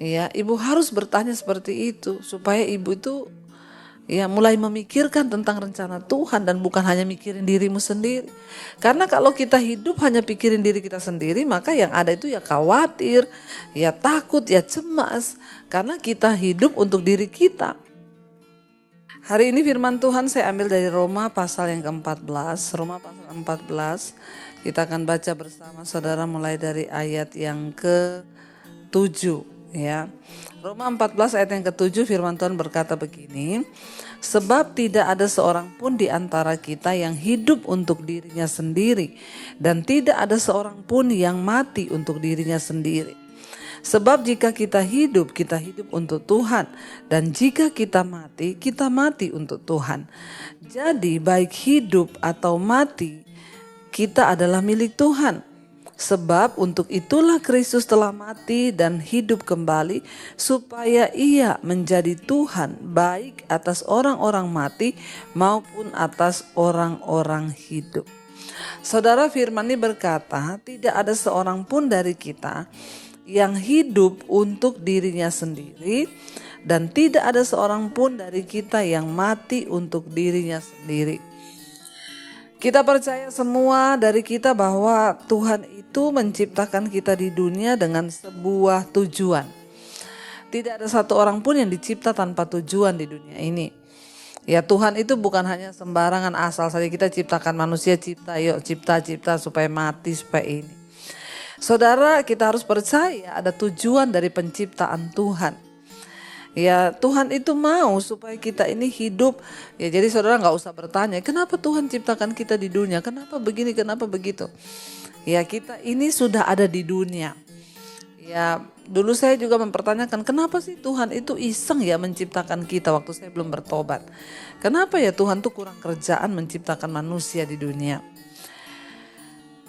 Ya, ibu harus bertanya seperti itu supaya ibu itu ya mulai memikirkan tentang rencana Tuhan dan bukan hanya mikirin dirimu sendiri. Karena kalau kita hidup hanya pikirin diri kita sendiri, maka yang ada itu ya khawatir, ya takut, ya cemas. Karena kita hidup untuk diri kita. Hari ini firman Tuhan saya ambil dari Roma pasal yang ke-14. Roma pasal 14. Kita akan baca bersama saudara mulai dari ayat yang ke-7 ya. Roma 14 ayat yang ke-7 firman Tuhan berkata begini. Sebab tidak ada seorang pun di antara kita yang hidup untuk dirinya sendiri dan tidak ada seorang pun yang mati untuk dirinya sendiri. Sebab jika kita hidup untuk Tuhan. Dan jika kita mati untuk Tuhan. Jadi baik hidup atau mati, kita adalah milik Tuhan. Sebab untuk itulah Kristus telah mati dan hidup kembali, supaya ia menjadi Tuhan baik atas orang-orang mati maupun atas orang-orang hidup. Saudara, firman ini berkata, tidak ada seorang pun dari kita yang hidup untuk dirinya sendiri dan tidak ada seorang pun dari kita yang mati untuk dirinya sendiri. Kita percaya semua dari kita bahwa Tuhan itu menciptakan kita di dunia dengan sebuah tujuan. Tidak ada satu orang pun yang dicipta tanpa tujuan di dunia ini. Ya, Tuhan itu bukan hanya sembarangan asal saja kita ciptakan manusia, cipta supaya mati, supaya ini. Saudara, kita harus percaya ada tujuan dari penciptaan Tuhan. Ya, Tuhan itu mau supaya kita ini hidup. Ya, jadi saudara gak usah bertanya, kenapa Tuhan ciptakan kita di dunia? Kenapa begini, kenapa begitu? Ya, kita ini sudah ada di dunia. Ya, dulu saya juga mempertanyakan, kenapa sih Tuhan itu iseng ya menciptakan kita waktu saya belum bertobat? Kenapa ya Tuhan tuh kurang kerjaan menciptakan manusia di dunia?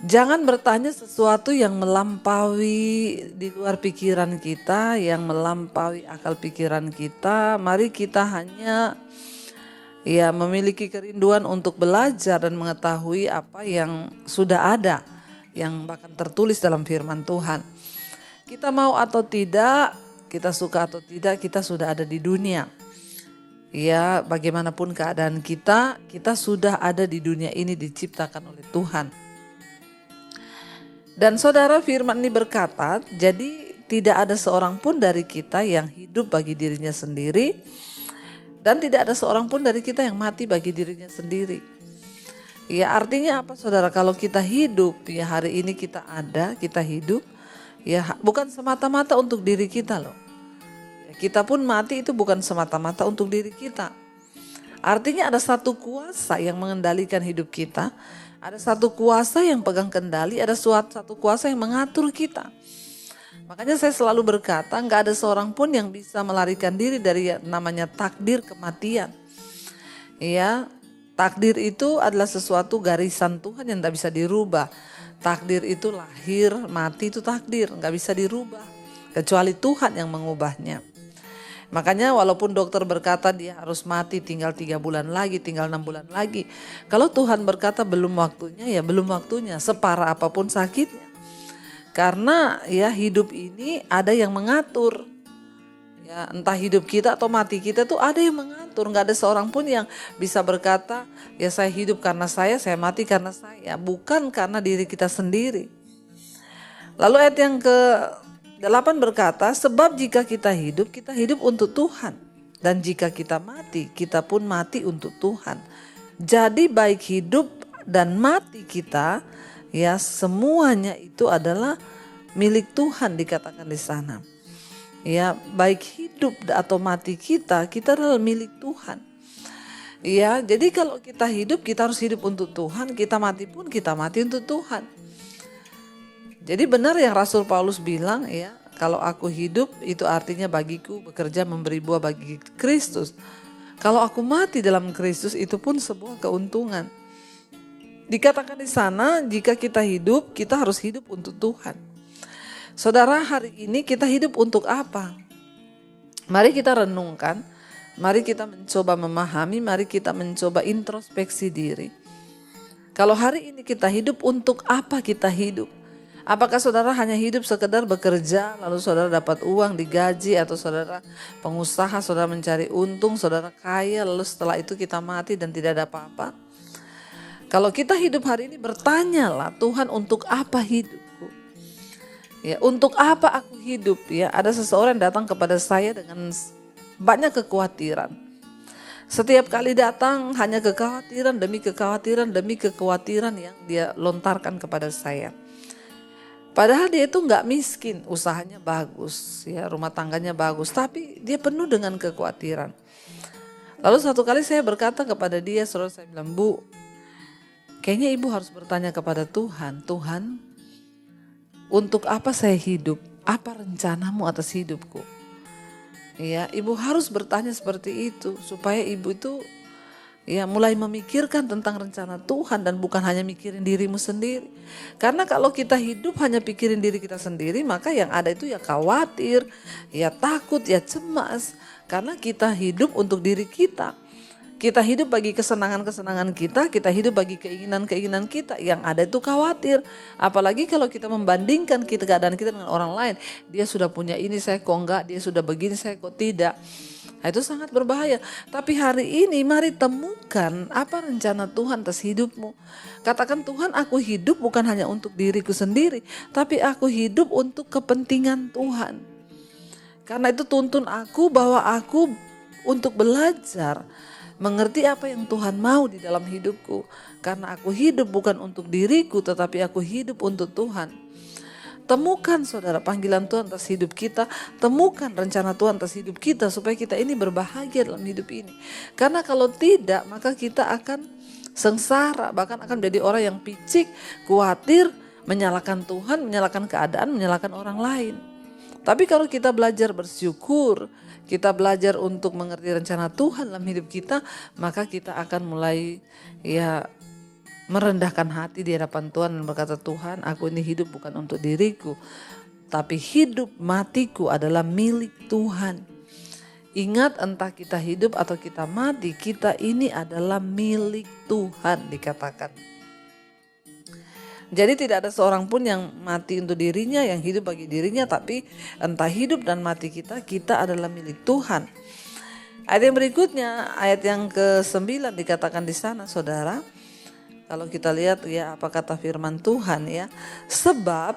Jangan bertanya sesuatu yang melampaui di luar pikiran kita, yang melampaui akal pikiran kita. Mari kita hanya ya memiliki kerinduan untuk belajar dan mengetahui apa yang sudah ada, yang bahkan tertulis dalam firman Tuhan. Kita mau atau tidak, kita suka atau tidak, kita sudah ada di dunia. Ya, bagaimanapun keadaan kita sudah ada di dunia ini diciptakan oleh Tuhan. Dan saudara, firman ini berkata, jadi tidak ada seorang pun dari kita yang hidup bagi dirinya sendiri dan tidak ada seorang pun dari kita yang mati bagi dirinya sendiri. Ya, artinya apa saudara? Kalau kita hidup, ya hari ini kita ada, kita hidup, ya bukan semata-mata untuk diri kita loh. Ya, kita pun mati itu bukan semata-mata untuk diri kita. Artinya ada satu kuasa yang mengendalikan hidup kita. Ada satu kuasa yang pegang kendali, ada satu kuasa yang mengatur kita. Makanya saya selalu berkata, gak ada seorang pun yang bisa melarikan diri dari namanya takdir kematian. Ya, takdir itu adalah sesuatu garisan Tuhan yang gak bisa dirubah. Takdir itu lahir, mati itu takdir, gak bisa dirubah. Kecuali Tuhan yang mengubahnya. Makanya walaupun dokter berkata dia harus mati tinggal 3 bulan lagi, tinggal 6 bulan lagi. Kalau Tuhan berkata belum waktunya, ya belum waktunya, separah apapun sakitnya. Karena ya hidup ini ada yang mengatur. Ya, entah hidup kita atau mati kita tuh ada yang mengatur. Gak ada seorang pun yang bisa berkata, ya saya hidup karena saya mati karena saya. Bukan karena diri kita sendiri. Lalu ayat yang ke-8 berkata, sebab jika kita hidup untuk Tuhan. Dan jika kita mati, kita pun mati untuk Tuhan. Jadi baik hidup dan mati kita, ya semuanya itu adalah milik Tuhan dikatakan di sana. Ya, baik hidup atau mati kita adalah milik Tuhan. Ya, jadi kalau kita hidup, kita harus hidup untuk Tuhan. Kita mati pun kita mati untuk Tuhan. Jadi benar yang Rasul Paulus bilang ya, kalau aku hidup itu artinya bagiku bekerja memberi buah bagi Kristus. Kalau aku mati dalam Kristus itu pun sebuah keuntungan. Dikatakan di sana jika kita hidup, kita harus hidup untuk Tuhan. Saudara, hari ini kita hidup untuk apa? Mari kita renungkan, mari kita mencoba memahami, mari kita mencoba introspeksi diri. Kalau hari ini kita hidup, untuk apa kita hidup? Apakah saudara hanya hidup sekedar bekerja, lalu saudara dapat uang, digaji, atau saudara pengusaha, saudara mencari untung, saudara kaya, lalu setelah itu kita mati dan tidak ada apa-apa? Kalau kita hidup hari ini, bertanyalah, Tuhan, untuk apa hidupku? Ya, untuk apa aku hidup? Ya, ada seseorang datang kepada saya dengan banyak kekhawatiran. Setiap kali datang hanya kekhawatiran demi kekhawatiran demi kekhawatiran yang dia lontarkan kepada saya. Padahal dia itu nggak miskin, usahanya bagus, ya rumah tangganya bagus, tapi dia penuh dengan kekhawatiran. Lalu satu kali saya berkata kepada dia, saudara, saya bilang, Bu, kayaknya ibu harus bertanya kepada Tuhan, Tuhan, untuk apa saya hidup? Apa rencanamu atas hidupku? Ya, ibu harus bertanya seperti itu supaya ibu itu ya mulai memikirkan tentang rencana Tuhan dan bukan hanya mikirin dirimu sendiri. Karena kalau kita hidup hanya pikirin diri kita sendiri, maka yang ada itu ya khawatir, ya takut, ya cemas. Karena kita hidup untuk diri kita. Kita hidup bagi kesenangan-kesenangan kita hidup bagi keinginan-keinginan kita. Yang ada itu khawatir. Apalagi kalau kita membandingkan keadaan kita dengan orang lain. Dia sudah punya ini, saya kok enggak. Dia sudah begini, saya kok tidak. Nah, itu sangat berbahaya. Tapi hari ini mari temukan apa rencana Tuhan atas hidupmu. Katakan, Tuhan, aku hidup bukan hanya untuk diriku sendiri, tapi aku hidup untuk kepentingan Tuhan. Karena itu tuntun aku bahwa aku untuk belajar mengerti apa yang Tuhan mau di dalam hidupku. Karena aku hidup bukan untuk diriku, tetapi aku hidup untuk Tuhan. Temukan, saudara, panggilan Tuhan atas hidup kita. Temukan rencana Tuhan atas hidup kita supaya kita ini berbahagia dalam hidup ini. Karena kalau tidak, maka kita akan sengsara, bahkan akan menjadi orang yang picik, khawatir, menyalahkan Tuhan, menyalahkan keadaan, menyalahkan orang lain. Tapi kalau kita belajar bersyukur, kita belajar untuk mengerti rencana Tuhan dalam hidup kita, maka kita akan mulai ya merendahkan hati di hadapan Tuhan dan berkata, Tuhan, aku ini hidup bukan untuk diriku, tapi hidup matiku adalah milik Tuhan. Ingat, entah kita hidup atau kita mati, kita ini adalah milik Tuhan, dikatakan. Jadi tidak ada seorang pun yang mati untuk dirinya, yang hidup bagi dirinya, tapi entah hidup dan mati kita adalah milik Tuhan. Ayat yang berikutnya, ayat yang ke-9 dikatakan di sana, saudara. Kalau kita lihat ya apa kata firman Tuhan ya. Sebab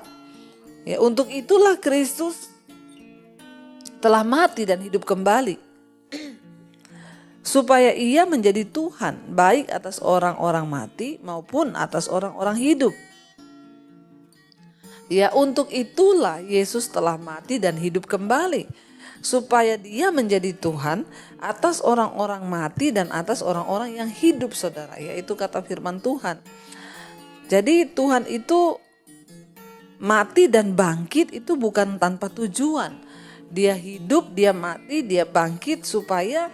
ya untuk itulah Kristus telah mati dan hidup kembali. Supaya ia menjadi Tuhan baik atas orang-orang mati maupun atas orang-orang hidup. Ya, untuk itulah Yesus telah mati dan hidup kembali, supaya dia menjadi Tuhan atas orang-orang mati dan atas orang-orang yang hidup, saudara. Ya, itu kata firman Tuhan. Jadi Tuhan itu mati dan bangkit itu bukan tanpa tujuan. Dia hidup, dia mati, dia bangkit supaya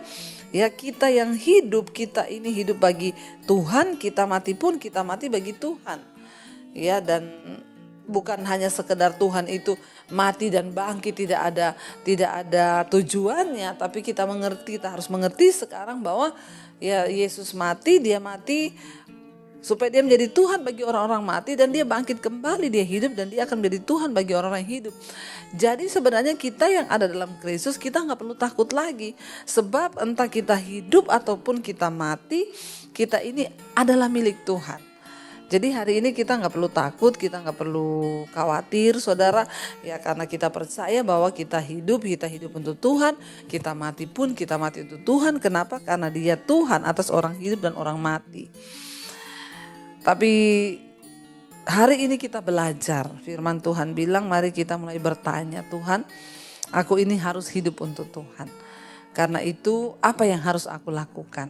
ya kita yang hidup, kita ini hidup bagi Tuhan, kita mati pun kita mati bagi Tuhan. Ya, dan bukan hanya sekedar Tuhan itu mati dan bangkit tidak ada tujuannya, tapi kita harus mengerti sekarang bahwa ya Yesus mati, dia mati supaya dia menjadi Tuhan bagi orang-orang mati, dan dia bangkit kembali, dia hidup dan dia akan menjadi Tuhan bagi orang-orang yang hidup. Jadi sebenarnya kita yang ada dalam Kristus, kita gak perlu takut lagi, sebab entah kita hidup ataupun kita mati, kita ini adalah milik Tuhan. Jadi hari ini kita gak perlu takut, kita gak perlu khawatir, saudara. Ya, karena kita percaya bahwa kita hidup untuk Tuhan. Kita mati pun kita mati untuk Tuhan. Kenapa? Karena dia Tuhan atas orang hidup dan orang mati. Tapi hari ini kita belajar. Firman Tuhan bilang, mari kita mulai bertanya, Tuhan, aku ini harus hidup untuk Tuhan. Karena itu apa yang harus aku lakukan?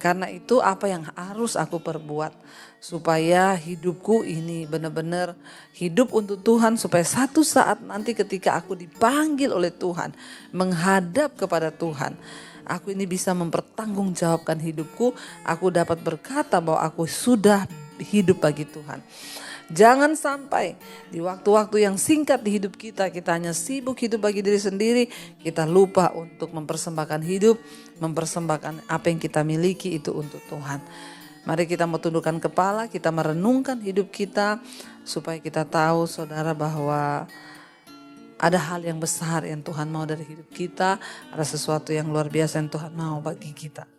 Karena itu apa yang harus aku perbuat? Supaya hidupku ini benar-benar hidup untuk Tuhan. Supaya satu saat nanti ketika aku dipanggil oleh Tuhan, menghadap kepada Tuhan, aku ini bisa mempertanggungjawabkan hidupku. Aku dapat berkata bahwa aku sudah hidup bagi Tuhan. Jangan sampai di waktu-waktu yang singkat di hidup kita hanya sibuk hidup bagi diri sendiri. Kita lupa untuk mempersembahkan hidup, mempersembahkan apa yang kita miliki itu untuk Tuhan. Mari kita mau tundukkan kepala, kita merenungkan hidup kita supaya kita tahu saudara bahwa ada hal yang besar yang Tuhan mau dari hidup kita, ada sesuatu yang luar biasa yang Tuhan mau bagi kita.